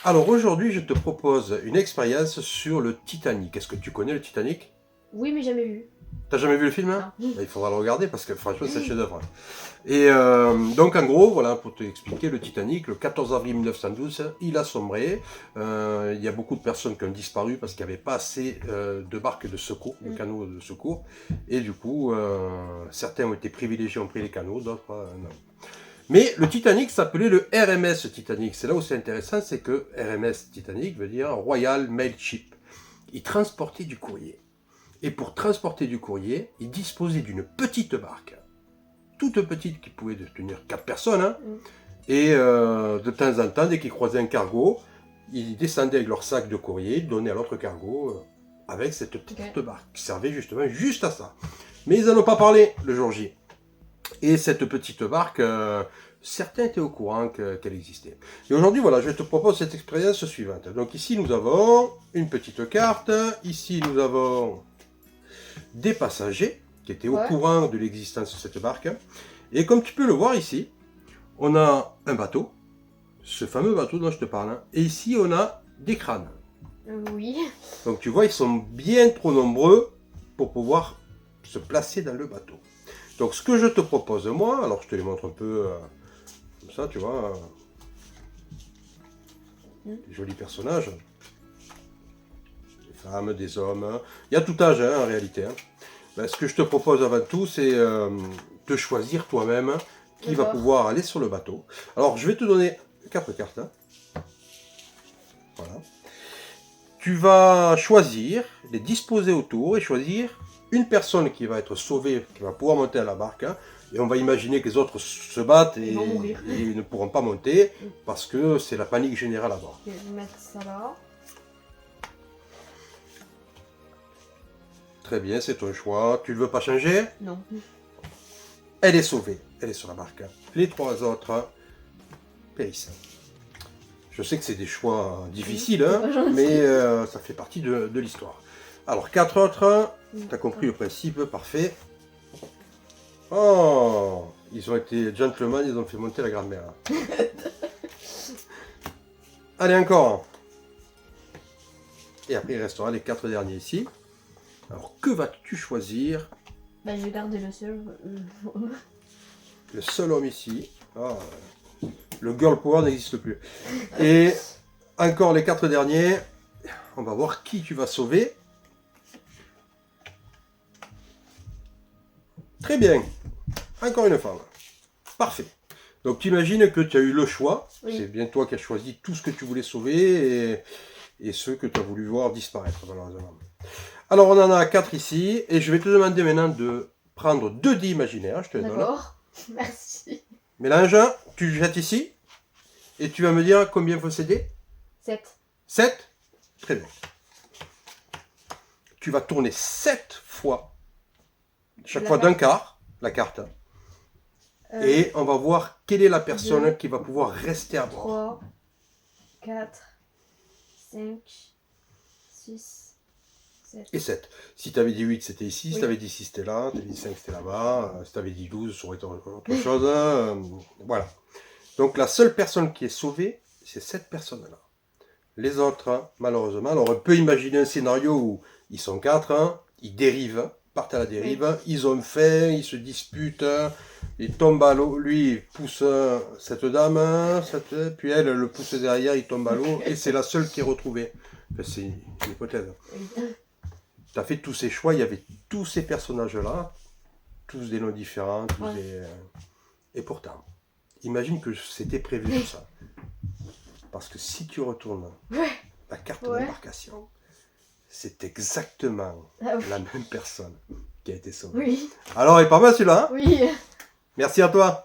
Alors aujourd'hui, je te propose une expérience sur le Titanic. Est-ce que tu connais le Titanic? Oui, mais jamais vu. T'as jamais vu le film, hein? Non. Bah, il faudra le regarder parce que franchement, c'est un chef-d'œuvre. Et donc en gros, voilà, pour t'expliquer, le Titanic, le 14 avril 1912, il a sombré. Il y a beaucoup de personnes qui ont disparu parce qu'il n'y avait pas assez de barques de secours, de canaux de secours. Et du coup, certains ont été privilégiés, ont pris les canaux, d'autres non. Mais le Titanic s'appelait le RMS Titanic. C'est là où c'est intéressant, c'est que RMS Titanic veut dire Royal Mail Ship. Il transportait du courrier. Et pour transporter du courrier, il disposait d'une petite barque, toute petite, qui pouvait tenir 4 personnes. Hein. Et de temps en temps, dès qu'ils croisaient un cargo, ils descendaient avec leur sac de courrier, ils donnaient à l'autre cargo avec cette petite barque, qui servait justement juste à ça. Mais ils n'en ont pas parlé le jour J. Et cette petite barque, certains étaient au courant qu'elle existait. Et aujourd'hui, voilà, je te propose cette expérience suivante. Donc ici, nous avons une petite carte. Ici, nous avons des passagers qui étaient au courant de l'existence de cette barque. Et comme tu peux le voir ici, on a un bateau, ce fameux bateau dont je te parle. Et ici, on a des crânes. Oui. Donc tu vois, ils sont bien trop nombreux pour pouvoir se placer dans le bateau. Donc ce que je te propose moi, alors je te les montre un peu comme ça, tu vois, des jolis personnages, des femmes, des hommes, il y a tout âge hein, en réalité. Hein. Ben, ce que je te propose avant tout, c'est de choisir toi-même qui va pouvoir aller sur le bateau. Alors je vais te donner 4 cartes. Hein. Voilà. Tu vas choisir, les disposer autour et choisir une personne qui va être sauvée, qui va pouvoir monter à la barque. Hein, et on va imaginer que les autres se battent et ne pourront pas monter parce que c'est la panique générale à bord. Je vais mettre ça là. Très bien, c'est ton choix. Tu ne veux pas changer? Non. Elle est sauvée, elle est sur la barque. Les 3 autres périssent. Je sais que c'est des choix difficiles, hein, mais ça fait partie de l'histoire. Alors, 4 autres, tu as compris le principe, parfait. Oh, ils ont été gentlemen, ils ont fait monter la grand-mère. Allez, encore. Et après, il restera les 4 derniers ici. Alors, que vas-tu choisir? Bah, je vais garder le seul. Le seul homme ici. Oh, le girl power n'existe plus. Et encore les 4 derniers. On va voir qui tu vas sauver. Très bien. Encore une femme. Parfait. Donc tu imagines que tu as eu le choix. Oui. C'est bien toi qui as choisi tout ce que tu voulais sauver et ceux que tu as voulu voir disparaître malheureusement. Alors on en a 4 ici et je vais te demander maintenant de prendre 2 dés imaginaires. Je te les donne. D'accord. Merci. Mélange, tu jettes ici et tu vas me dire combien faut ces dés? 7. 7? Très bien. Tu vas tourner 7 fois, chaque fois d'un quart, la carte. Et on va voir quelle est la personne qui va pouvoir rester à bord. 3, 4, 5, 6, 7. Et 7. Si tu avais dit 8, c'était ici. Si tu avais dit 6, c'était là. Si tu avais dit 5, c'était là-bas. Si tu avais dit 12, ça aurait été autre chose. Voilà. Donc la seule personne qui est sauvée, c'est cette personne-là. Les autres, malheureusement, alors on peut imaginer un scénario où ils sont 4, ils dérivent, partent à la dérive, ils ont faim, ils se disputent, ils tombent à l'eau, lui il pousse cette dame, puis elle le pousse derrière, il tombe à l'eau, et c'est la seule qui est retrouvée. Enfin, c'est une hypothèse. Tu as fait tous ces choix, il y avait tous ces personnages-là, tous des noms différents, et pourtant, imagine que c'était prévu tout ça. Parce que si tu retournes la carte d'embarcation, c'est exactement la même personne qui a été sauvée. Oui. Alors, il est pas mal celui-là, hein? Oui. Merci à toi.